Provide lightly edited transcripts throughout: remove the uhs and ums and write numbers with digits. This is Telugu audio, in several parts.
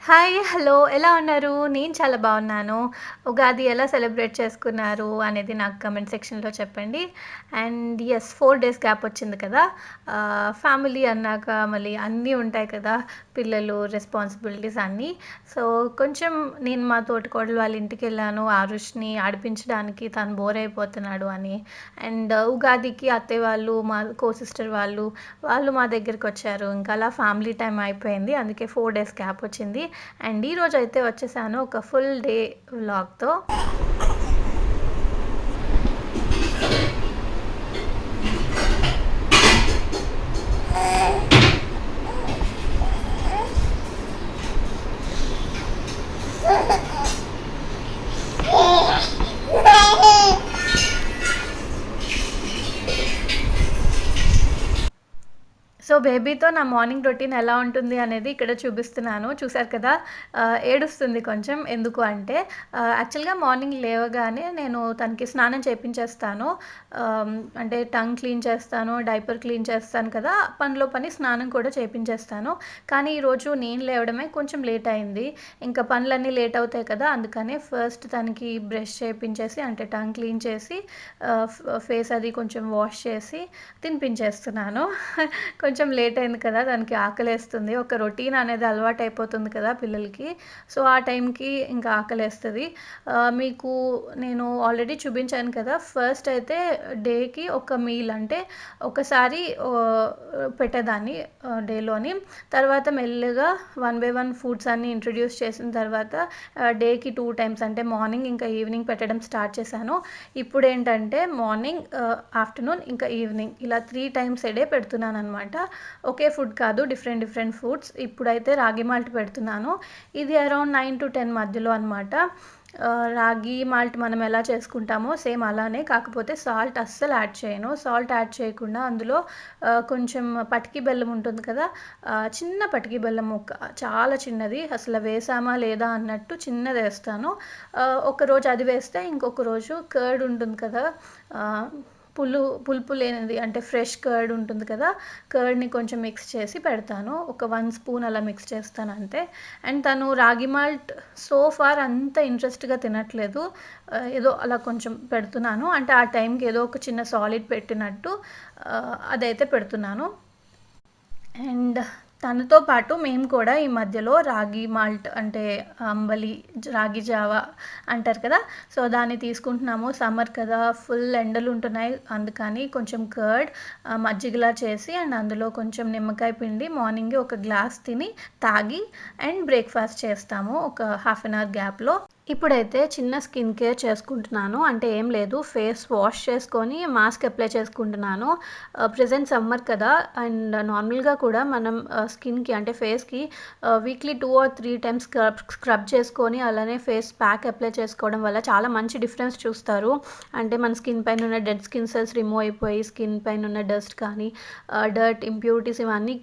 హాయ్. హలో. ఎలా ఉన్నారు? నేను చాలా బాగున్నాను. ఉగాది ఎలా సెలబ్రేట్ చేసుకున్నారు అనేది నాకు కామెంట్ సెక్షన్‌లో చెప్పండి. అండ్ యెస్ 4 డేస్ గ్యాప్ వచ్చింది కదా! ఫ్యామిలీ అన్నాక మళ్ళీ అన్నీ ఉంటాయి కదా! పిల్లలు, రెస్పాన్సిబిలిటీస్ అన్నీ. సో, కొంచెం నేను మా తోటికోడలు వాళ్ళ ఇంటికెళ్ళాను. ఆరుష్‌ని ఆడిపించడానికి తను బోర్ అయిపోతున్నాడు అని. అండ్ ఉగాదికి అత్తయ్య వాళ్ళు, మా సిస్టర్ వాళ్ళు మా దగ్గరికొచ్చారు. ఇంకా అలా ఫ్యామిలీ టైమ్ అయిపోయింది. అందుకే 4 డేస్ గ్యాప్ వచ్చింది. అండ్ ఈరోజైతే వచ్చేసాను ఒక ఫుల్ డే వ్లాగ్‌తో. సో, బేబీతో నా మార్నింగ్ రొటీన్ ఎలా ఉంటుంది అనేది ఇక్కడ చూపిస్తున్నాను. చూసారు కదా! ఏడుస్తుంది కొంచెం. ఎందుకు అంటే యాక్చువల్‌గా మార్నింగ్ లేవగానే నేను తనకి స్నానం చేపించేస్తాను. అంటే టంగ్ క్లీన్ చేస్తాను, డైపర్ క్లీన్ చేస్తాను కదా! పనిలో పని స్నానం కూడా చేపించేస్తాను. కానీ ఈరోజు నేను లేవడమే కొంచెం లేట్ అయింది. ఇంకా పనులన్నీ లేట్ అవుతాయి కదా! అందుకనే ఫస్ట్ తనకి బ్రష్ చేపించేసి అంటే టంగ్ క్లీన్ చేసి ఫేస్ అది కొంచెం వాష్ చేసి తినిపించేస్తున్నాను. కొంచెం లేట్ అయింది కదా! దానికి ఆకలేస్తుంది. ఒక రొటీన్ అనేది అలవాటయిపోతుంది కదా పిల్లలకి. సో, ఆ టైంకి ఇంకా ఆకలేస్తది. మీకు నేను ఆల్రెడీ చూపించాను కదా! ఫస్ట్ అయితే డేకి ఒక మీల్ అంటే ఒకసారి పెట్టేదాన్ని డేలోని. తర్వాత మెల్లిగా వన్ బై వన్ ఫుడ్స్ అన్నీ ఇంట్రొడ్యూస్ చేసిన తర్వాత డేకి 2 టైమ్స్ అంటే మార్నింగ్ ఇంకా ఈవినింగ్ పెట్టడం స్టార్ట్ చేశాను. ఇప్పుడేంటంటే మార్నింగ్, ఆఫ్టర్‌నూన్ ఇంకా ఈవినింగ్ ఇలా 3 టైమ్స్ ఎ డే పెడుతున్నాననమాట. ఒకే ఫుడ్ కాదు, డిఫరెంట్ డిఫరెంట్ ఫుడ్స్. ఇప్పుడైతే రాగి మాల్ట్ పెడుతున్నాను. ఇది అరౌండ్ 9-10 మధ్యలో అనమాట. రాగి మాల్ట్ మనం ఎలా చేసుకుంటామో సేమ్ అలానే, కాకపోతే సాల్ట్ అస్సలు యాడ్ చేయను. సాల్ట్ యాడ్ చేయకుండా అందులో కొంచెం పటికి బెల్లం ఉంటుంది కదా! చిన్న పటికి బెల్లం ముక్క, చాలా చిన్నది, అసలు వేసామా లేదా అన్నట్టు చిన్నదేస్తాను. ఒకరోజు అది వేస్తే ఇంకొక రోజు కర్డ్ ఉంటుంది కదా! ఆహ్, పులుపు లేనిది అంటే ఫ్రెష్ కర్డ్ ఉంటుంది కదా! కర్డ్‌ని కొంచెం మిక్స్ చేసి పెడతాను. ఒక 1 స్పూన్ అలా మిక్స్ చేస్తాను అంతే. అండ్ తను రాగి మాల్ట్ సో ఫార్ అంత ఇంట్రెస్ట్‌గా తినట్లేదు. ఏదో అలా కొంచెం పెడుతున్నాను. అంటే ఆ టైంకి ఏదో ఒక చిన్న సాలిడ్ పెట్టినట్టు అదైతే పెడుతున్నాను. అండ్ తనతో పాటు మేము కూడా ఈ మధ్యలో రాగి మాల్ట్ అంటే అంబలి, రాగి జావా అంటారు కదా! సో, దాన్ని తీసుకుంటున్నాము. సమ్మర్ కదా! ఫుల్ ఎండలుంటున్నాయి. అందుకని కొంచెం కర్డ్, మజ్జిగలా చేసి అండ్ అందులో కొంచెం నిమ్మకాయ పిండి మార్నింగే ఒక గ్లాస్ తిని, తాగి అండ్ బ్రేక్‌ఫాస్ట్ చేస్తాము ఒక హాఫ్ అన్ అవర్ గ్యాప్‌లో. ఇప్పుడైతే చిన్న స్కిన్ కేర్ చేసుకుంటున్నాను. అంటే ఏం లేదు, ఫేస్ వాష్ చేసుకొని మాస్క్ అప్లై చేసుకుంటున్నాను. ప్రెజెంట్ సమ్మర్ కదా! అండ్ నార్మల్‌గా కూడా మనం స్కిన్‌కి అంటే ఫేస్‌కి వీక్లీ 2 ఆర్ 3 టైమ్స్ స్క్రబ్ చేసుకొని అలానే ఫేస్ ప్యాక్ అప్లై చేసుకోవడం వల్ల చాలా మంచి డిఫరెన్స్ చూస్తారు. అంటే మన స్కిన్ పైన ఉన్న డెడ్ స్కిన్ సెల్స్ రిమూవ్ అయిపోయి స్కిన్ పైన ఉన్న డస్ట్ కానీ, డర్ట్, ఇంప్యూరిటీస్ ఇవన్నీ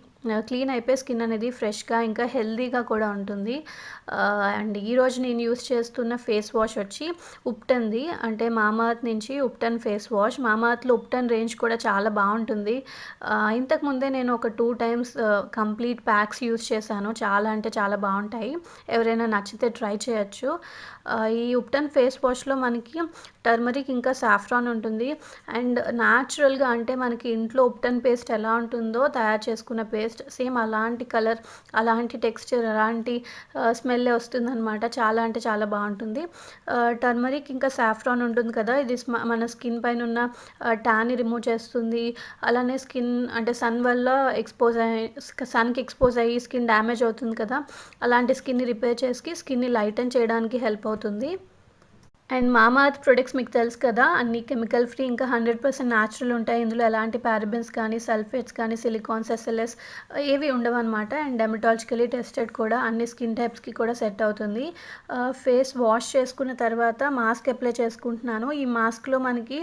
క్లీన్ అయిపోయి స్కిన్ అనేది ఫ్రెష్‌గా ఇంకా హెల్తీగా కూడా ఉంటుంది. అండ్ ఈరోజు నేను యూజ్ చేస్తున్న ఫేస్ వాష్ వచ్చి ఉప్టన్‌ది. అంటే మామాఅర్త్ నుంచి ఉప్టన్ ఫేస్ వాష్. మామాఅర్త్‌లో ఉప్టన్ రేంజ్ కూడా చాలా బావుంటుంది. ఇంతకుముందే నేను ఒక 2 టైమ్స్ కంప్లీట్ ప్యాక్స్ యూజ్ చేశాను. చాలా అంటే చాలా బావుంటాయి. ఎవరైనా నచ్చితే ట్రై చేయొచ్చు. ఈ ఉప్టన్ ఫేస్ వాష్‌లో మనకి టర్మరిక్ ఇంకా సాఫ్రాన్ ఉంటుంది. అండ్ న్యాచురల్‌గా అంటే మనకి ఇంట్లో ఉప్టన్ పేస్ట్ ఎలా ఉంటుందో తయారు చేసుకున్న పేస్ట్ సేమ్ అలాంటి కలర్, అలాంటి టెక్స్చర్, అలాంటి స్మెల్లే వస్తుందనమాట. చాలా అంటే చాలా బావుంటుంది. టర్మరిక్ ఇంకా సాఫ్రాన్ ఉంటుంది కదా! ఇది మన స్కిన్ పైనున్న ట్యాన్‌ని రిమూవ్ చేస్తుంది. అలానే స్కిన్ అంటే సన్ వల్ల సన్‌కి ఎక్స్‌పోజ్ అయ్యి స్కిన్ డ్యామేజ్ అవుతుంది కదా! అలాంటి స్కిన్‌ని రిపేర్ చేసి స్కిన్‌ని లైటెన్ చేయడానికి హెల్ప్ అవుతుంది. అండ్ మామాఅర్త్ ప్రొడక్ట్స్ మీకు తెలుసు కదా! అన్నీ కెమికల్ ఫ్రీ ఇంకా 100% న్యాచురల్ ఉంటాయి. ఇందులో ఎలాంటి పారబెన్స్ కానీ, సల్ఫేట్స్ కానీ, సిలికాన్స్, ఎస్ఎల్ఎస్ ఏవి ఉండవనమాట. అండ్ డెర్మటాలజికల్లీ టెస్టెడ్ కూడా, అన్ని స్కిన్ టైప్స్‌కి కూడా సెట్ అవుతుంది. ఫేస్ వాష్ చేసుకున్న తర్వాత మాస్క్ అప్లై చేసుకుంటున్నాను. ఈ మాస్క్‌లో మనకి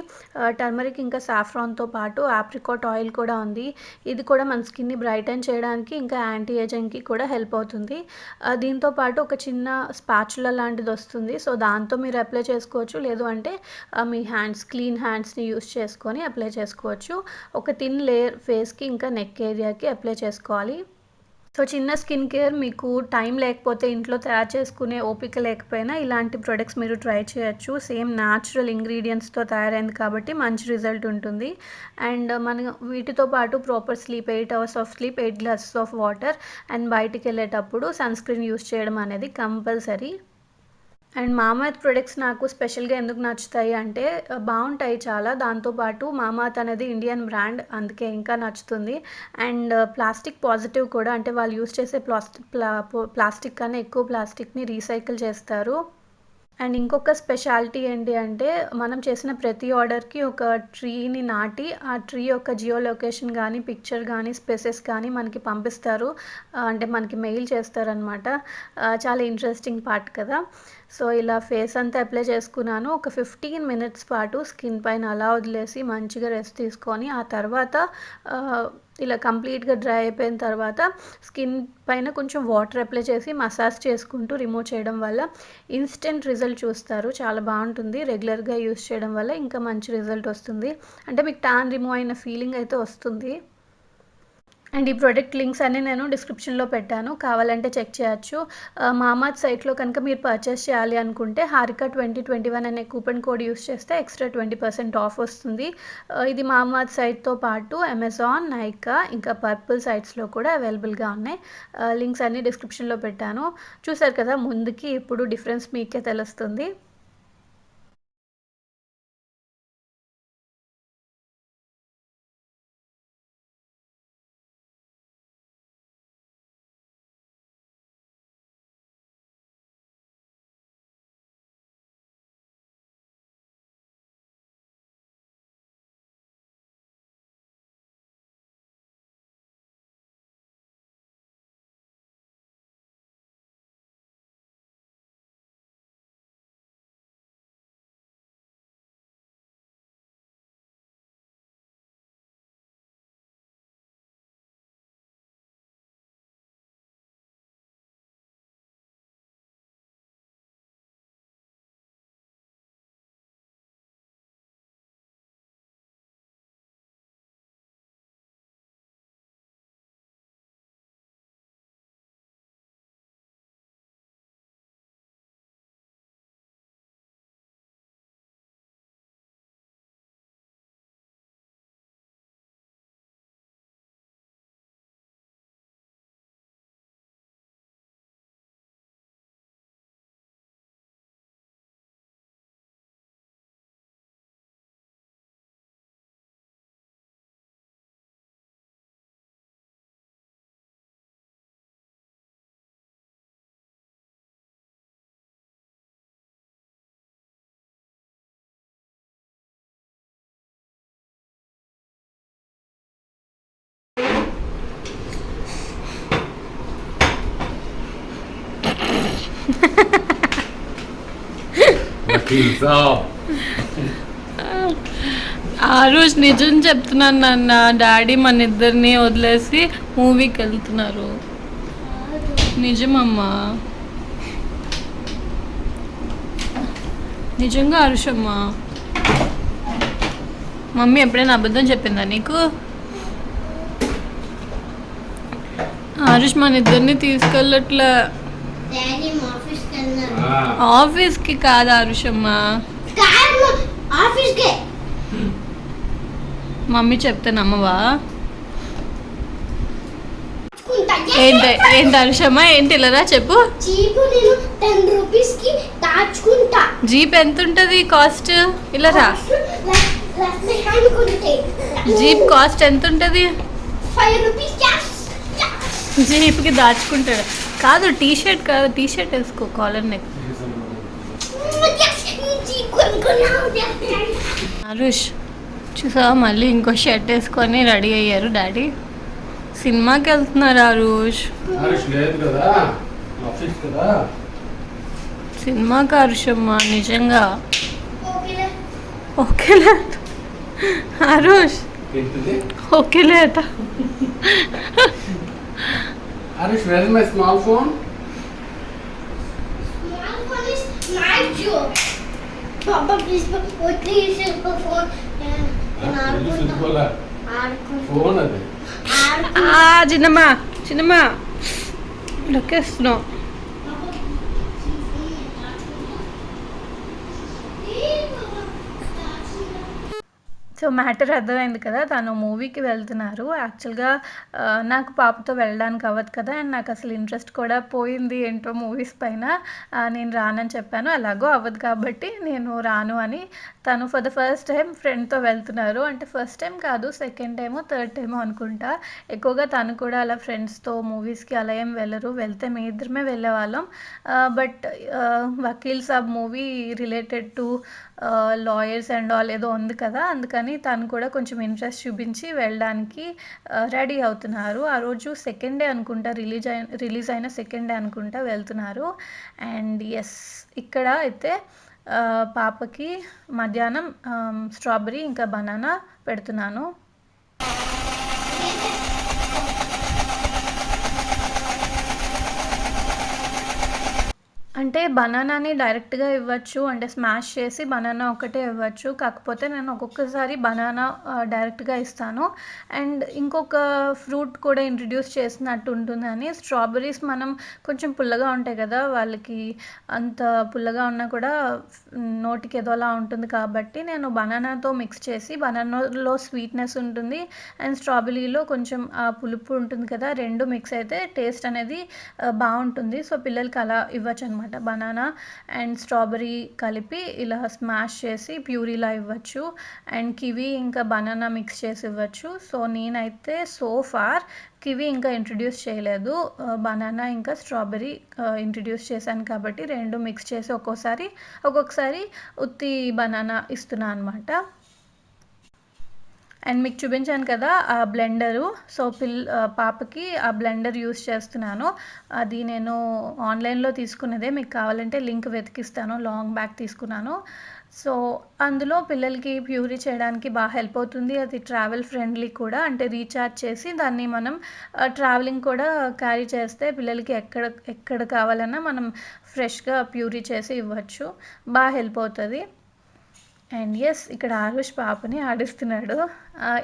టర్మరిక్ ఇంకా సాఫ్రాన్‌తో పాటు ఆప్రికాట్ ఆయిల్ కూడా ఉంది. ఇది కూడా మన స్కిన్‌ని బ్రైటన్ చేయడానికి ఇంకా యాంటీ ఏజింగ్‌కి కూడా హెల్ప్ అవుతుంది. దీంతో పాటు ఒక చిన్న స్పాచులా లాంటిదొస్తుంది. సో, దాంతో మీరు అప్లై చేసుకోవచ్చు. లేదు అంటే మీ క్లీన్ హ్యాండ్స్‌ని యూజ్ చేసుకొని అప్లై చేసుకోవచ్చు. ఒక థిన్ లేయర్ ఫేస్‌కి ఇంకా నెక్ ఏరియాకి అప్లై చేసుకోవాలి. సో చిన్న స్కిన్ కేర్ మీకు టైం లేకపోతే ఇంట్లో తయారు చేసుకునే ఓపిక లేకపోయినా ఇలాంటి ప్రొడక్ట్స్ మీరు ట్రై చేయొచ్చు. సేమ్ న్యాచురల్ ఇంగ్రీడియంట్స్‌తో తయారైంది కాబట్టి మంచి రిజల్ట్ ఉంటుంది. అండ్ మన వీటితో పాటు proper sleep 8 hours of sleep, 8 glasses of water and బయటికెళ్ళేటప్పుడు సన్ స్క్రీన్ యూజ్ చేయడం అనేది కంపల్సరీ. అండ్ మామాఎర్త్ ప్రొడక్ట్స్ నాకు స్పెషల్‌గా ఎందుకు నచ్చుతాయి అంటే బావుంటాయి చాలా. దాంతో పాటు మామాఎర్త్ అనేది ఇండియన్ బ్రాండ్ అందుకే ఇంకా నచ్చుతుంది. అండ్ ప్లాస్టిక్ పాజిటివ్ కూడా, అంటే వాళ్ళు యూజ్ చేసే ప్లాస్టిక్ కన్నా ఎక్కువ ప్లాస్టిక్‌ని రీసైకిల్ చేస్తారు. అండ్ ఇంకొక స్పెషాలిటీ ఏంటి అంటే మనం చేసిన ప్రతి ఆర్డర్‌కి ఒక ట్రీని నాటి, ఆ ట్రీ యొక్క జియో లొకేషన్ గానీ, పిక్చర్ గానీ, స్పెసెస్ కానీ మనకి పంపిస్తారు. అంటే మనకి మెయిల్ చేస్తారనమాట. చాలా ఇంట్రెస్టింగ్ పార్ట్ కదా! సో, ఇలా ఫేస్ అంతా అప్లై చేసుకున్నాను. ఒక 15 మినిట్స్ పాటు స్కిన్ పైన అలా వదిలేసి మంచిగా రెస్ట్ తీసుకొని, ఆ తర్వాత ఇలా కంప్లీట్‌గా డ్రై అయిపోయిన తర్వాత స్కిన్ పైన కొంచెం వాటర్ అప్లై చేసి మసాజ్ చేసుకుంటూ రిమూవ్ చేయడం వల్ల ఇన్‌స్టంట్ రిజల్ట్ చూస్తారు. చాలా బావుంటుంది. రెగ్యులర్‌గా యూజ్ చేయడం వల్ల ఇంకా మంచి రిజల్ట్ వస్తుంది. అంటే మీకు టాన్ రిమూవ్ అయిన ఫీలింగ్ అయితే వస్తుంది. అండ్ ఈ ప్రొడక్ట్ లింక్స్ అన్నీ నేను డిస్క్రిప్షన్‌లో పెట్టాను. కావాలంటే చెక్ చేయొచ్చు. మామార్త్ సైట్‌లో కనుక మీరు పర్చేస్ చేయాలి అనుకుంటే హారిక 2021 అనే కూపన్ కోడ్ యూజ్ చేస్తే ఎక్స్ట్రా 20% ఆఫ్ వస్తుంది. ఇది మామార్త్ సైట్‌తో పాటు అమెజాన్, నైకా ఇంకా పర్పుల్ సైట్స్‌లో కూడా అవైలబుల్‌గా ఉన్నాయి. లింక్స్ అన్నీ డిస్క్రిప్షన్‌లో పెట్టాను. చూసారు కదా! ముందుకి ఇప్పుడు డిఫరెన్స్ మీకే తెలుస్తుంది. ఆ రోజు నిజం చెప్తున్నాను నాన్న, డాడీ మన ఇద్దరిని వదిలేసి మూవీకి వెళ్తున్నారు. నిజమమ్మా, నిజంగా హర్షమ్మా. మమ్మీ ఎప్పుడైనా అబద్ధం చెప్పిందా నీకు? హరీష్ మన ఇద్దరిని తీసుకెళ్ళట్లే. ఆఫీస్కి కాదు హరుషమ్మా, మమ్మీ చెప్తే నమ్మవా? ఏంటి ఏంటి హరుషమ్మా, ఏంటి ఇలారా చెప్పు. జీప్ ఎంత ఉంటుంది కాస్ట్? ఇలారా, జీప్ కాస్ట్ ఎంత ఉంటుంది? జీప్కి దాచుకుంటాడు. కాదు, టీ షర్ట్ కాదు, టీ షర్ట్ వేసుకో కాలర్ నెక్. హరీష్ చూసా, మళ్ళీ ఇంకో షర్ట్ వేసుకొని రెడీ అయ్యారు డాడీ. సినిమాకి వెళ్తున్నారు హరీష్. సినిమాకి హరీషమ్మా, నిజంగా ఓకేలే హరీష్, ఓకేలే అట. Harish, where is my small phone? Small phone is my job. Papa, please, what do you say for phone? Phone ade. చిన్నమ్మా చిన్నమ్మా లొక్కేస్తున్నావు. సో, మ్యాటర్ అర్థమైంది కదా! తను మూవీకి వెళ్తున్నారు. యాక్చువల్‌గా నాకు పాపతో వెళ్ళడానికి అవ్వదు కదా! అండ్ నాకసలు ఇంట్రెస్ట్ కూడా పోయింది ఏంటో మూవీస్ పైన. నేను రానని చెప్పాను. ఎలాగో అవ్వదు కాబట్టి నేను రాను అని తను ఫర్ ద ఫస్ట్ టైమ్ ఫ్రెండ్‌తో వెళ్తున్నారు. అంటే ఫస్ట్ టైమ్ కాదు, సెకండ్ టైమో, థర్డ్ టైమో అనుకుంటా. ఎక్కువగా తను కూడా అలా ఫ్రెండ్స్‌తో మూవీస్‌కి అలా ఏం వెళ్ళరు. వెళ్తే మేమిద్దరమే వెళ్ళేవాళ్ళం. But 'Vakeel Saab' movie related to lawyers and all ఏదో ఉంది కదా! అందుకని తను కూడా కొంచెం ఇంట్రెస్ట్ చూపించి వెళ్ళడానికి రెడీ అవుతున్నారు. ఆ రోజు సెకండ్ డే అనుకుంటా, రిలీజ్ అయిన సెకండ్ డే అనుకుంటా వెళ్తున్నారు. అండ్ యెస్, ఇక్కడ అయితే పాపకి మధ్యాహ్నం స్ట్రాబెర్రీ ఇంకా బనానా పెడుతున్నాను. అంటే బనానాని డైరెక్ట్‌గా ఇవ్వచ్చు. అంటే స్మాష్ చేసి బనానా ఒక్కటే ఇవ్వచ్చు. కాకపోతే నేను ఒక్కొక్కసారి బనానా డైరెక్ట్‌గా ఇస్తాను. అండ్ ఇంకొక ఫ్రూట్ కూడా ఇంట్రడ్యూస్ చేసినట్టు ఉంటుందని, స్ట్రాబెర్రీస్ మనం కొంచెం పుల్లగా ఉంటాయి కదా! వాళ్ళకి అంత పుల్లగా ఉన్నా కూడా నోటికి ఏదోలా ఉంటుంది కాబట్టి నేను బనానాతో మిక్స్ చేసి, బనానాలో స్వీట్‌నెస్ ఉంటుంది అండ్ స్ట్రాబెర్రీలో కొంచెం పులుపు ఉంటుంది కదా! 2 మిక్స్ అయితే టేస్ట్ అనేది బావుంటుంది. సో, పిల్లలకి అలా ఇవ్వచ్చనమాట. బనానా అండ్ స్ట్రాబెర్రీ కలిపి ఇలా స్మాష్ చేసి ప్యూరీలా ఇవ్వచ్చు. అండ్ కివి ఇంకా బనానా మిక్స్ చేసి ఇవ్వచ్చు. సో, నేనైతే సో ఫార్ కివి ఇంకా ఇంట్రడ్యూస్ చేయలేదు. బనానా ఇంకా స్ట్రాబెర్రీ ఇంట్రడ్యూస్ చేశాను కాబట్టి 2 మిక్స్ చేసి ఒక్కొక్కసారి ఉత్తి బనానా ఇస్తున్నా అనమాట. అండ్ మీకు చూపించాను కదా ఆ బ్లెండరు. సో, పాపకి ఆ బ్లెండర్ యూస్ చేస్తున్నాను. అది నేను ఆన్లైన్‌లో తీసుకున్నదే. మీకు కావాలంటే లింక్ వెతికిస్తాను. లాంగ్ బ్యాక్ తీసుకున్నాను. సో, అందులో పిల్లలకి ప్యూరీ చేయడానికి బాగా హెల్ప్ అవుతుంది. అది ట్రావెల్ ఫ్రెండ్లీ కూడా. అంటే రీఛార్జ్ చేసి దాన్ని మనం ట్రావెలింగ్ కూడా క్యారీ చేస్తే పిల్లలకి ఎక్కడ కావాలన్నా మనం ఫ్రెష్‌గా ప్యూరీ చేసి ఇవ్వచ్చు. బాగా హెల్ప్ అవుతుంది. అండ్ యెస్, ఇక్కడ ఆరుష్ పాపని ఆడిస్తున్నాడు.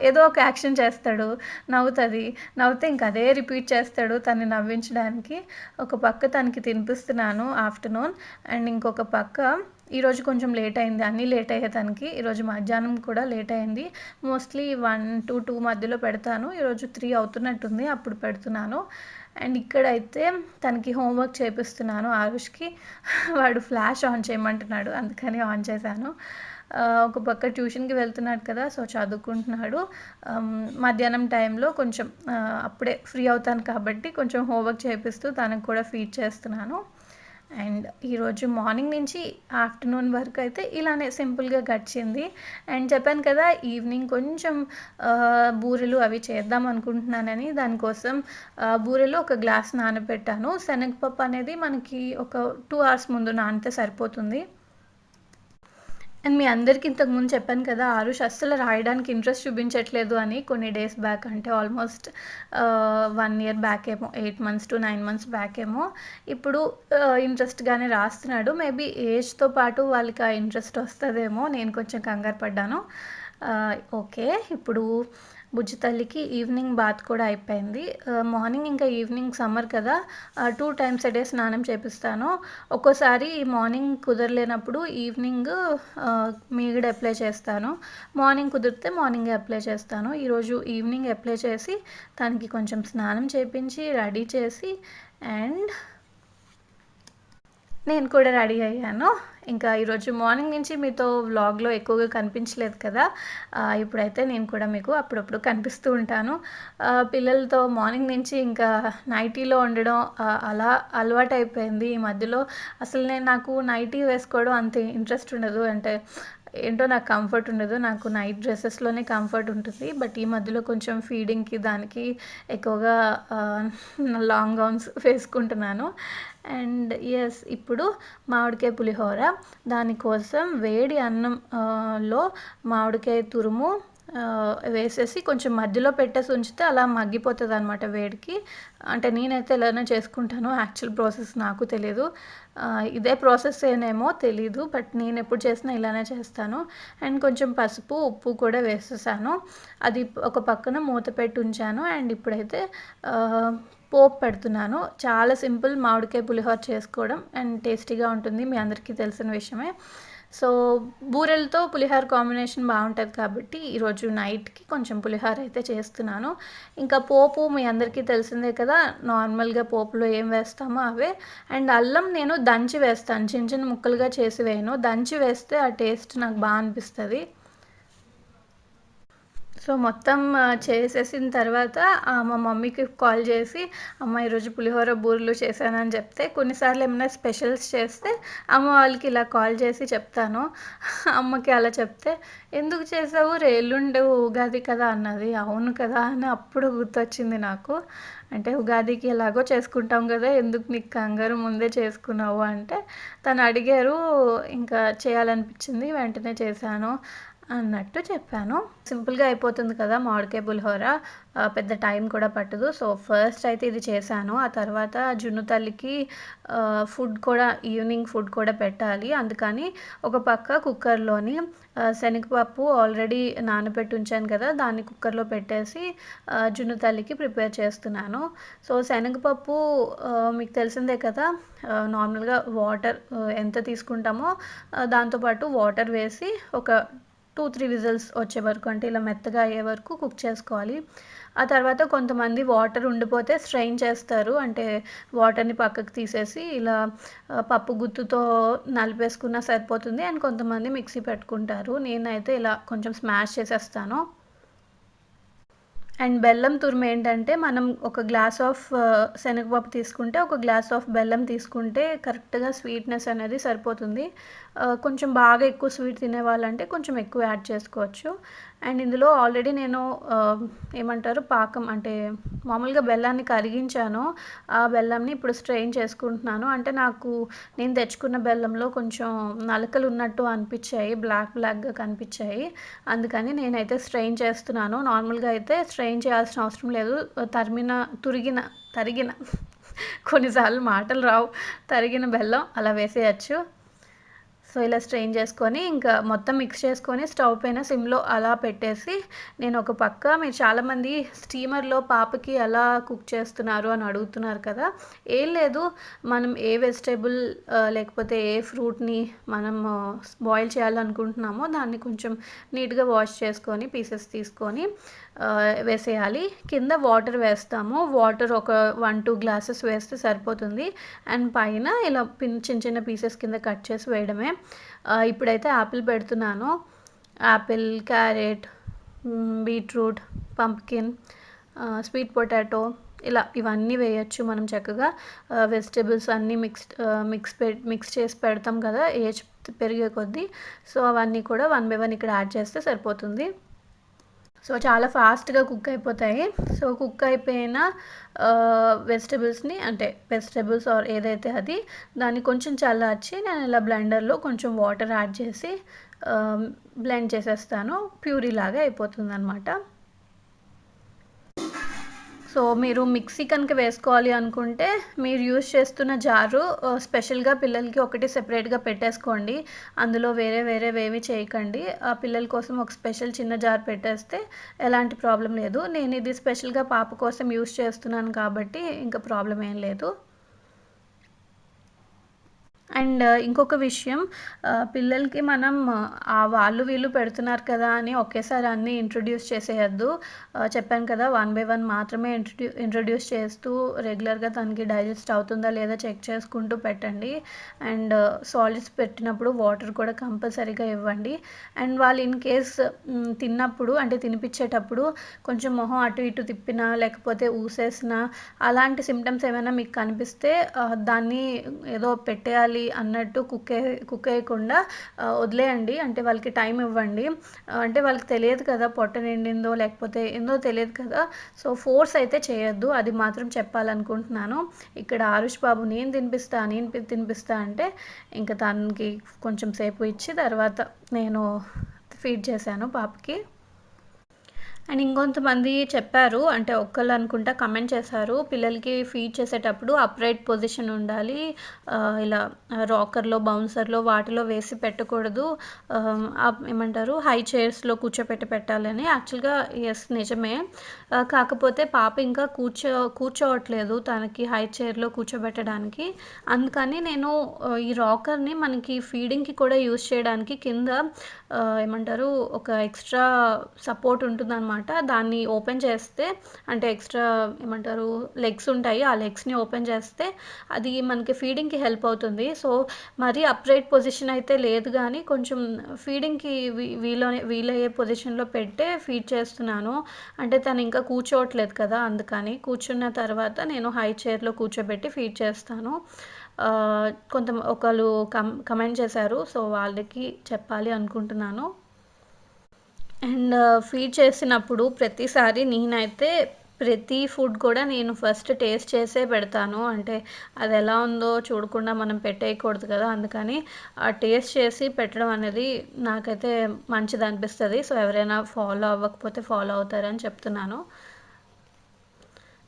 ఏదో ఒక యాక్షన్ చేస్తాడు, నవ్వుతే ఇంక అదే రిపీట్ చేస్తాడు తనని నవ్వించడానికి. ఒక పక్క తనకి తినిపిస్తున్నాను ఆఫ్టర్‌నూన్. అండ్ ఇంకొక పక్క ఈరోజు కొంచెం లేట్ అయింది. అన్నీ లేట్ అయ్యాయి తనకి. ఈరోజు మధ్యాహ్నం కూడా లేట్ అయింది. మోస్ట్లీ 1-2 మధ్యలో పెడతాను. ఈరోజు 3 అవుతున్నట్టుంది, అప్పుడు పెడుతున్నాను. అండ్ ఇక్కడైతే తనకి హోంవర్క్ చేపిస్తున్నాను ఆరుష్‌కి. వాడు ఫ్లాష్ ఆన్ చేయమంటున్నాడు, అందుకని ఆన్ చేశాను. ఒక పక్క ట్యూషన్‌కి వెళ్తున్నాడు కదా! సో, చదువుకుంటున్నాడు. మధ్యాహ్నం టైంలో కొంచెం అప్పుడే ఫ్రీ అవుతాను కాబట్టి కొంచెం హోంవర్క్ చేపిస్తూ తనకు కూడా ఫీడ్ చేస్తున్నాను. అండ్ ఈరోజు మార్నింగ్ నుంచి ఆఫ్టర్‌నూన్ వరకు అయితే ఇలానే సింపుల్‌గా గడిచింది. అండ్ చెప్పాను కదా ఈవినింగ్ కొంచెం బూరెలు అవి చేద్దాం అనుకుంటున్నానని. దానికోసం బూరెలు ఒక గ్లాస్ నానబెట్టాను. శనగపప్పు అనేది మనకి ఒక 2 అవర్స్ ముందు నానితే సరిపోతుంది. అండ్ మీ అందరికీ ఇంతకుముందు చెప్పాను కదా ఆరుష్ అస్సలు రాయడానికి ఇంట్రెస్ట్ చూపించట్లేదు అని. కొన్ని డేస్ బ్యాక్, అంటే ఆల్మోస్ట్ 1 ఇయర్ బ్యాక్ ఏమో, 8 మంత్స్ టు 9 మంత్స్ బ్యాక్ ఏమో. ఇప్పుడు ఇంట్రెస్ట్‌గానే రాస్తున్నాడు. మేబీ ఏజ్‌తో పాటు వాళ్ళకి ఆ ఇంట్రెస్ట్ వస్తదేమో. నేను కొంచెం కంగారు పడ్డాను. ఓకే, ఇప్పుడు బుజ్జి తల్లికి ఈవినింగ్ బాత్ కూడా అయిపోయింది. మార్నింగ్ ఇంకా ఈవినింగ్ సమ్మర్ కదా, 2 టైమ్స్ ఎ డే స్నానం చేపిస్తాను. ఒక్కోసారి మార్నింగ్ కుదరలేనప్పుడు ఈవినింగ్ మీగడ అప్లై చేస్తాను. మార్నింగ్ కుదిరితే మార్నింగే అప్లై చేస్తాను. ఈరోజు ఈవినింగ్ అప్లై చేసి తనకి కొంచెం స్నానం చేపించి రెడీ చేసి అండ్ నేను కూడా రెడీ అయ్యాను. ఇంకా ఈరోజు మార్నింగ్ నుంచి మీతో వ్లాగ్‌లో ఎక్కువగా కనిపించలేదు కదా! ఇప్పుడైతే నేను కూడా మీకు అప్పుడప్పుడు కనిపిస్తూ ఉంటాను. పిల్లలతో మార్నింగ్ నుంచి ఇంకా నైటీలో ఉండడం అలా అలవాటైపోయింది. ఈ మధ్యలో అసలు నాకు నైటీ వేసుకోవడం అంత ఇంట్రెస్ట్ ఉండదు. అంటే ఏంటో నాకు కంఫర్ట్ ఉండదు. నాకు నైట్ డ్రెసెస్‌లోనే కంఫర్ట్ ఉంటుంది. బట్ ఈ మధ్యలో కొంచెం ఫీడింగ్‌కి దానికి ఎక్కువగా లాంగ్ గౌన్స్ వేసుకుంటున్నాను. అండ్ యెస్, ఇప్పుడు మామిడికాయ పులిహోర. దానికోసం వేడి అన్నం లో మామిడికాయ తురుము వేసేసి కొంచెం మధ్యలో పెట్టేసి ఉంచితే అలా మగ్గిపోతుందనమాట వేడికి. అంటే నేనైతే ఇలానే చేసుకుంటాను. యాక్చువల్ ప్రాసెస్ నాకు తెలీదు. ఇదే ప్రాసెస్ ఏనేమో తెలీదు. బట్ నేనెప్పుడు చేసినా ఇలానే చేస్తాను. అండ్ కొంచెం పసుపు, ఉప్పు కూడా వేసేసాను. అది ఒక పక్కన మూత పెట్టి ఉంచాను. అండ్ ఇప్పుడైతే పోపు పెడుతున్నాను. చాలా సింపుల్ మామిడికాయ పులిహోర చేసుకోవడం అండ్ టేస్టీగా ఉంటుంది. మీ అందరికీ తెలిసిన విషయమే. సో బూరెలతో పులిహోర కాంబినేషన్ బాగుంటుంది కాబట్టి ఈరోజు నైట్కి కొంచెం పులిహోర అయితే చేస్తున్నాను. ఇంకా పోపు మీ అందరికీ తెలిసిందే కదా, నార్మల్గా పోపులో ఏం వేస్తామో అవే. అండ్ అల్లం నేను దంచి వేస్తాను, చిన్న చిన్న ముక్కలుగా చేసి వేయను. దంచి వేస్తే ఆ టేస్ట్ నాకు బాగా అనిపిస్తుంది. సో మొత్తం చేసేసిన తర్వాత మా మమ్మీకి కాల్ చేసి, అమ్మ ఈరోజు పులిహోర బూరెలు చేశానని చెప్తే, కొన్నిసార్లు ఏమైనా స్పెషల్స్ చేస్తే అమ్మ వాళ్ళకి ఇలా కాల్ చేసి చెప్తాను. అమ్మకి అలా చెప్తే, ఎందుకు చేసావు రే, ఎల్లుండి ఉగాది కదా అన్నది. అవును కదా అని అప్పుడు గుర్తొచ్చింది నాకు. అంటే ఉగాదికి ఎలాగో చేసుకుంటాం కదా, ఎందుకు నీకు కంగారు, ముందే చేసుకున్నావు అంటే తను అడిగారు. ఇంకా చేయాలనిపించింది, వెంటనే చేశాను అన్నట్టు చెప్పాను. సింపుల్గా అయిపోతుంది కదా మామిడికాయ పులిహోర, పెద్ద టైం కూడా పట్టదు. సో ఫస్ట్ అయితే ఇది చేశాను. ఆ తర్వాత జున్ను తల్లికి ఫుడ్ కూడా, ఈవినింగ్ ఫుడ్ కూడా పెట్టాలి. అందుకని ఒక పక్క కుక్కర్లోని శనగపప్పు ఆల్రెడీ నానబెట్టి ఉంచాను కదా, దాన్ని కుక్కర్లో పెట్టేసి జున్ను తల్లికి ప్రిపేర్ చేస్తున్నాను. సో శనగపప్పు మీకు తెలిసిందే కదా, నార్మల్గా వాటర్ ఎంత తీసుకుంటామో దాంతోపాటు వాటర్ వేసి ఒక 2-3 విజిల్స్ వచ్చే వరకు, అంటే ఇలా మెత్తగా అయ్యే వరకు కుక్ చేసుకోవాలి. ఆ తర్వాత కొంతమంది వాటర్ ఉండిపోతే స్ట్రెయిన్ చేస్తారు, అంటే వాటర్ని పక్కకు తీసేసి ఇలా పప్పు గుత్తుతో నలిపేసుకున్నా సరిపోతుంది. అండ్ కొంతమంది మిక్సీ పెట్టుకుంటారు. నేనైతే ఇలా కొంచెం స్మాష్ చేసేస్తాను. అండ్ బెల్లం తురుము ఏంటంటే, మనం ఒక గ్లాస్ ఆఫ్ శనగపప్పు తీసుకుంటే ఒక గ్లాస్ ఆఫ్ బెల్లం తీసుకుంటే కరెక్ట్గా స్వీట్నెస్ అనేది సరిపోతుంది. కొంచెం బాగా ఎక్కువ స్వీట్ తినేవాళ్ళంటే కొంచెం ఎక్కువ యాడ్ చేసుకోవచ్చు. అండ్ ఇందులో ఆల్రెడీ నేను ఏమంటారు పాకం, అంటే మామూలుగా బెల్లాన్ని కరిగించాను. ఆ బెల్లంని ఇప్పుడు స్ట్రెయిన్ చేసుకుంటున్నాను. అంటే నాకు నేను తెచ్చుకున్న బెల్లంలో కొంచెం నలకలు ఉన్నట్టు అనిపించాయి, బ్లాక్గా కనిపించాయి. అందుకని నేనైతే స్ట్రెయిన్ చేస్తున్నాను. నార్మల్గా అయితే స్ట్రెయిన్ చేయాల్సిన అవసరం లేదు. తరిగిన కొన్నిసార్లు మాటలు రావు, తరిగిన బెల్లం అలా వేసేయచ్చు. సో ఇలా స్ట్రెయిన్ చేసుకొని ఇంకా మొత్తం మిక్స్ చేసుకొని స్టవ్ పైన సిమ్లో అలా పెట్టేసి, నేను ఒక పక్క, మీరు చాలామంది స్టీమర్లో పాపకి ఎలా కుక్ చేస్తున్నారు అని అడుగుతున్నారు కదా, ఏం లేదు, మనం ఏ వెజిటేబుల్ లేకపోతే ఏ ఫ్రూట్ని మనం బాయిల్ చేయాలనుకుంటున్నామో దాన్ని కొంచెం నీట్గా వాష్ చేసుకొని పీసెస్ తీసుకొని వేసేయాలి. కింద వాటర్ వేస్తాము. వాటర్ ఒక 1-2 గ్లాసెస్ వేస్తే సరిపోతుంది. అండ్ పైన ఇలా చిన్న చిన్న పీసెస్ కింద కట్ చేసి వేయడమే. ఇప్పుడైతే యాపిల్ పెడుతున్నాను. Apple, carrot, beetroot, pumpkin, sweet potato, ఇలా ఇవన్నీ వేయచ్చు మనం చక్కగా. వెజిటేబుల్స్ అన్నీ మిక్స్ చేసి పెడతాం కదా ఏజ్ పెరిగే కొద్దీ. సో అవన్నీ కూడా 1 by 1 ఇక్కడ యాడ్ చేస్తే సరిపోతుంది. సో చాలా ఫాస్ట్గా కుక్ అయిపోతాయి. సో కుక్ అయిపోయిన వెజిటేబుల్స్ ఆర్ ఏదైతే అది, దాన్ని కొంచెం చల్లార్చి నేను ఇలా బ్లెండర్లో కొంచెం వాటర్ యాడ్ చేసి బ్లెండ్ చేసేస్తాను. ప్యూరీ లాగా అయిపోతుంది అనమాట. సో మీరు మిక్సీ కనుక వేసుకోవాలి అనుకుంటే మీరు యూజ్ చేస్తున్న జారు స్పెషల్గా పిల్లలకి ఒకటి సెపరేట్గా పెట్టేసుకోండి. అందులో వేరేవేవి చేయకండి. ఆ పిల్లల కోసం ఒక స్పెషల్ చిన్న జార్ పెట్టేస్తే ఎలాంటి ప్రాబ్లం లేదు. నేను ఇది స్పెషల్గా పాప కోసం యూజ్ చేస్తున్నాను కాబట్టి ఇంకా ప్రాబ్లం ఏం లేదు. అండ్ ఇంకొక విషయం, పిల్లలకి మనం వాళ్ళు వీళ్ళు పెడుతున్నారు కదా అని ఒకేసారి అన్నీ ఇంట్రొడ్యూస్ చేసేయద్దు. చెప్పాను కదా 1 by 1 మాత్రమే ఇంట్రొడ్యూస్ చేస్తూ రెగ్యులర్గా తనకి డైజెస్ట్ అవుతుందా లేదా చెక్ చేసుకుంటూ పెట్టండి. అండ్ సాలిడ్స్ పెట్టినప్పుడు వాటర్ కూడా కంపల్సరీగా ఇవ్వండి. అండ్ వాళ్ళు ఇన్ కేస్ తిన్నప్పుడు, అంటే తినిపించేటప్పుడు కొంచెం మొహం అటు ఇటు తిప్పినా లేకపోతే ఊసేసినా అలాంటి సిమ్టమ్స్ ఏమైనా మీకు కనిపిస్తే దాన్ని ఏదో పెట్టేయాలి అన్నట్టు కుక్ వేయకుండా వదిలేయండి. అంటే వాళ్ళకి టైం ఇవ్వండి. అంటే వాళ్ళకి తెలియదు కదా పొట్ట నిండిందో లేకపోతే ఏందో తెలియదు కదా. సో ఫోర్స్ అయితే చేయొద్దు, అది మాత్రం చెప్పాలనుకుంటున్నాను. ఇక్కడ ఆరుష్ బాబు నేను తినిపిస్తా అంటే ఇంకా తనకి కొంచెం సేపు ఇచ్చి తర్వాత నేను ఫీడ్ చేశాను పాపకి. అండ్ ఇంకొంతమంది చెప్పారు, అంటే ఒక్కళ్ళు అనుకుంటా కమెంట్ చేశారు, పిల్లలకి ఫీడ్ చేసేటప్పుడు అప్రైట్ పొజిషన్ ఉండాలి, ఇలా రాకర్లో, బౌన్సర్లో వాటిలో వేసి పెట్టకూడదు, ఏమంటారు హై చైర్స్లో కూర్చోపెట్టి పెట్టాలని. యాక్చువల్గా ఎస్ నిజమే, కాకపోతే పాప ఇంకా కూర్చోవట్లేదు తనకి హై చైర్లో కూర్చోబెట్టడానికి. అందుకని నేను ఈ రాకర్ని మనకి ఫీడింగ్కి కూడా యూస్ చేయడానికి కింద ఏమంటారు ఒక ఎక్స్ట్రా సపోర్ట్ ఉంటుందన్నమాట. దాన్ని ఓపెన్ చేస్తే, అంటే ఎక్స్ట్రా ఏమంటారు లెగ్స్ ఉంటాయి, ఆ లెగ్స్ని ఓపెన్ చేస్తే అది మనకి ఫీడింగ్కి హెల్ప్ అవుతుంది. సో మరీ అప్రైట్ పొజిషన్ అయితే లేదు, కానీ కొంచెం ఫీడింగ్కి వీలయ్యే పొజిషన్లో పెట్టే ఫీడ్ చేస్తున్నాను. అంటే తను ఇంకా కూర్చోవట్లేదు కదా, అందుకని కూర్చున్న తర్వాత నేను హై చైర్లో కూర్చోబెట్టి ఫీడ్ చేస్తాను. ఒకళ్ళు కమెంట్ చేశారు, సో వాళ్ళకి చెప్పాలి అనుకుంటున్నాను. అండ్ ఫీడ్ చేసినప్పుడు ప్రతిసారి నేనైతే ప్రతి ఫుడ్ కూడా నేను ఫస్ట్ టేస్ట్ చేసే పెడతాను. అంటే అది ఎలా ఉందో చూడకుండా మనం పెట్టేయకూడదు కదా, అందుకని ఆ టేస్ట్ చేసి పెట్టడం అనేది నాకైతే మంచిది అనిపిస్తుంది. సో ఎవరైనా ఫాలో అవ్వకపోతే ఫాలో అవుతారని చెప్తున్నాను.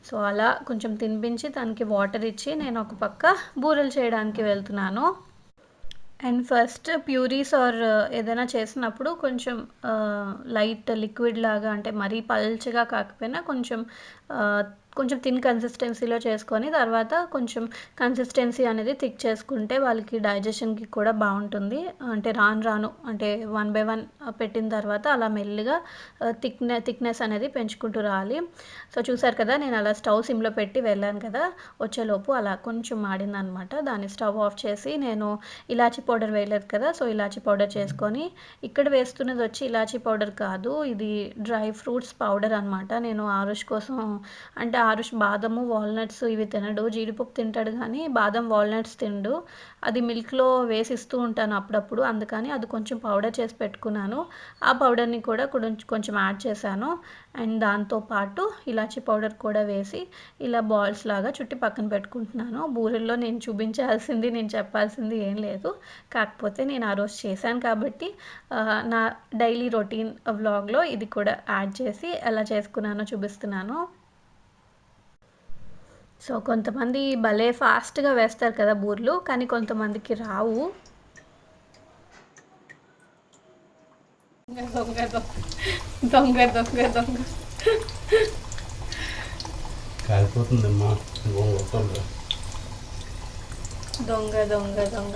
సో అలా కొంచెం తినిపించి దానికి వాటర్ ఇచ్చి నేను ఒక పక్క బూరెలు చేయడానికి వెళ్తున్నాను. అండ్ ఫస్ట్ ప్యూరీస్ ఆర్ ఏదైనా చేసినప్పుడు కొంచెం లైట్ లిక్విడ్ లాగా, అంటే మరీ పల్చగా కాకపోయినా కొంచెం థిన్ కన్సిస్టెన్సీలో చేసుకొని తర్వాత కొంచెం కన్సిస్టెన్సీ అనేది థిక్ చేసుకుంటే వాళ్ళకి డైజెషన్కి కూడా బాగుంటుంది. అంటే రాను అంటే 1 by 1 పెట్టిన తర్వాత అలా మెల్లిగా థిక్నెస్ అనేది పెంచుకుంటూ రావాలి. సో చూసారు కదా, నేను అలా స్టవ్ సిమ్లో పెట్టి వెళ్ళాను కదా, వచ్చేలోపు అలా కొంచెం మాడిందనమాట. దాన్ని స్టవ్ ఆఫ్ చేసి, నేను ఇలాచీ పౌడర్ వేయలేదు కదా, సో ఇలాచీ పౌడర్ చేసుకొని, ఇక్కడ వేస్తున్నది వచ్చి ఇలాచీ పౌడర్ కాదు, ఇది డ్రై ఫ్రూట్స్ పౌడర్ అనమాట. నేను ఆరుష్ కోసం, అంటే ఆరుష్ బాదము వాల్నట్స్ ఇవి తినడు, జీడిపప్పు తింటాడు కానీ బాదం వాల్నట్స్ తినడు. అది మిల్క్లో వేసిస్తూ ఉంటాను అప్పుడప్పుడు, అందుకని అది కొంచెం పౌడర్ చేసి పెట్టుకున్నాను. ఆ పౌడర్ని కూడా కొంచెం యాడ్ చేశాను. అండ్ దాంతోపాటు ఇలాచీ పౌడర్ కూడా వేసి ఇలా బాల్స్ లాగా చుట్టి పక్కన పెట్టుకుంటున్నాను. బూరెల్లో నేను చెప్పాల్సింది ఏం లేదు, కాకపోతే నేను ఆ రోజు చేశాను కాబట్టి నా డైలీ రొటీన్ వ్లాగ్లో ఇది కూడా యాడ్ చేసి ఎలా చేసుకున్నానో చూపిస్తున్నాను. సో కొంతమంది భలే ఫాస్ట్గా వేస్తారు కదా బూరెలు, కానీ కొంతమందికి రావు. దొంగ దొంగ దొంగ కాలిపోతుందమ్మా. దొంగ దొంగ దొంగ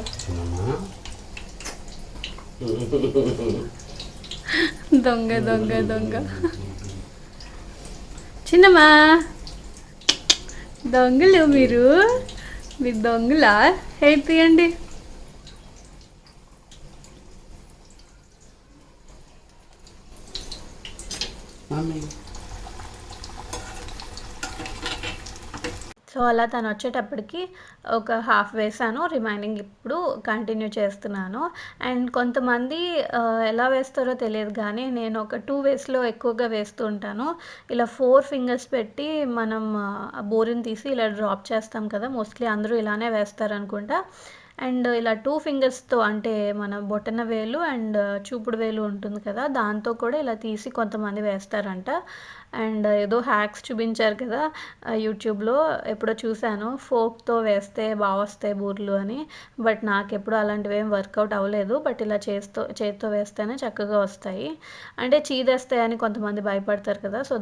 దొంగ దొంగ దొంగ చిన్నమ్మా, దొంగలు మీరు దొంగలా? హెయిర్ తీయండి. సో అలా తను వచ్చేటప్పటికి ఒక హాఫ్ వేసాను, రిమైనింగ్ ఇప్పుడు కంటిన్యూ చేస్తున్నాను. అండ్ కొంతమంది ఎలా వేస్తారో తెలియదు కానీ నేను ఒక 2 వేస్లో ఎక్కువగా వేస్తూ ఉంటాను. ఇలా 4 ఫింగర్స్ పెట్టి మనం బోరిని తీసి ఇలా డ్రాప్ చేస్తాం కదా, మోస్ట్లీ అందరూ ఇలానే వేస్తారనుకుంటా. అండ్ ఇలా 2 ఫింగర్స్తో, అంటే మన బొటన వేలు అండ్ చూపుడు వేలు ఉంటుంది కదా, దాంతో కూడా ఇలా తీసి కొంతమంది వేస్తారంట. అండ్ ఏదో హ్యాక్స్ చూపించారు కదా యూట్యూబ్లో, ఎప్పుడో చూశాను, ఫోక్తో వేస్తే బాగా వస్తాయి బూరెలు అని. బట్ నాకు ఎప్పుడు అలాంటివి ఏం వర్కౌట్ అవ్వలేదు. బట్ ఇలా చేత్తో వేస్తేనే చక్కగా వస్తాయి. అంటే చీదేస్తాయని కొంతమంది భయపడతారు కదా, సో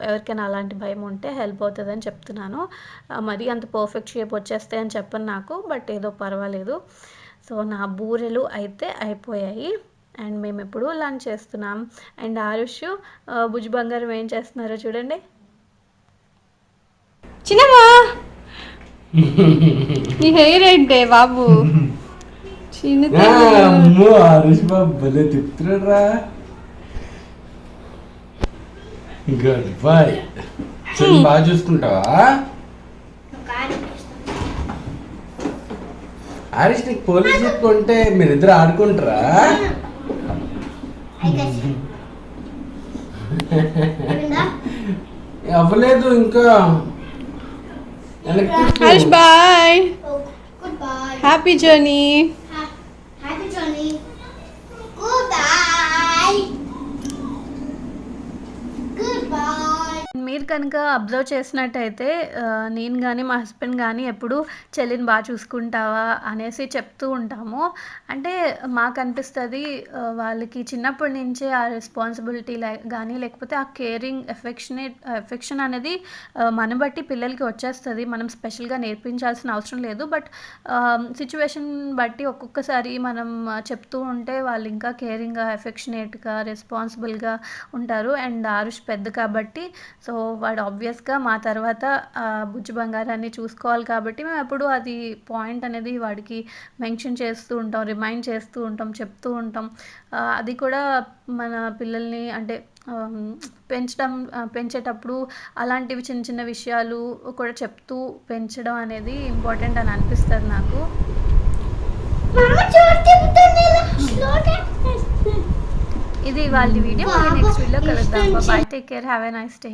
ఎవరికైనా అలాంటి భయం ఉంటే హెల్ప్ అవుతుందని చెప్తున్నాను. మరీ అంత పర్ఫెక్ట్ షేప్ వచ్చేస్తాయని చెప్పను నాకు, బట్ ఏదో పర్వాలేదు. సో నా బూరెలు అయితే అయిపోయాయి. అండ్ మేము ఎప్పుడు లంచ్ చేస్తున్నాం. అండ్ ఆరుష్ భుజ్ బంగారం ఏం చేస్తున్నారో చూడండి. చిన్నమ్మా, ఈ హెయిర్ ఏంటే బాబు? చిన్న హరీష్ బాబు భలే తిప్పుతున్నాడురా. Good bye. బాగా చూసుకుంటావా హరీష్? నీకు పోలీస్ చెప్పుకుంటే మీరిద్దరు ఆడుకుంటారా? అవ్వలేదు ఇంకా. Harish bye, Goodbye. Happy journey. Happy journey. Goodbye. మీరు కనుక అబ్జర్వ్ చేసినట్టయితే నేను గానీ, మా హస్బెండ్ గానీ ఎప్పుడూ చెల్లిని బా చూసుకుంటావా అనేసి చెప్తూ ఉంటాము. అంటే మాకనిపిస్తది వాళ్ళకి చిన్నప్పటి నుంచే ఆ రెస్పాన్సిబిలిటీ గానీ, లేకపోతే ఆ కేరింగ్, ఎఫెక్షన్ అనేది మన బట్టి పిల్లలకి వచ్చేస్తది. మనం స్పెషల్‌గా నేర్పించాల్సిన అవసరం లేదు. బట్ సిట్యుయేషన్ బట్టి ఒక్కొక్కసారి మనం చెప్తూ ఉంటే వాళ్ళు ఇంకా కేరింగ్‌గా, ఎఫెక్షనేట్‌గా, రెస్పాన్సిబుల్‌గా ఉంటారు. అండ్ ఆరుష్ పెద్ద కాబట్టి సో, వాడు ఆబ్వియస్‌గా మా తర్వాత బుజ్జి బంగారాన్ని చూసుకోవాలి కాబట్టి మేమెప్పుడూ అది పాయింట్ అనేది వాడికి మెన్షన్ చేస్తూ ఉంటాం, రిమైండ్ చేస్తూ ఉంటాం, చెప్తూ ఉంటాం. అది కూడా మన పిల్లల్ని అంటే పెంచేటప్పుడు అలాంటివి చిన్న చిన్న విషయాలు కూడా చెప్తూ పెంచడం అనేది ఇంపార్టెంట్ అని అనిపిస్తది నాకు. Mama, चोर తిప్పుతుంది ఇలా స్లోగా. ఇది ఇవాల్టి వీడియో. మళ్ళీ నెక్స్ట్ వీడియోలో కలుద్దాం. Bye. Take care. Have a nice day.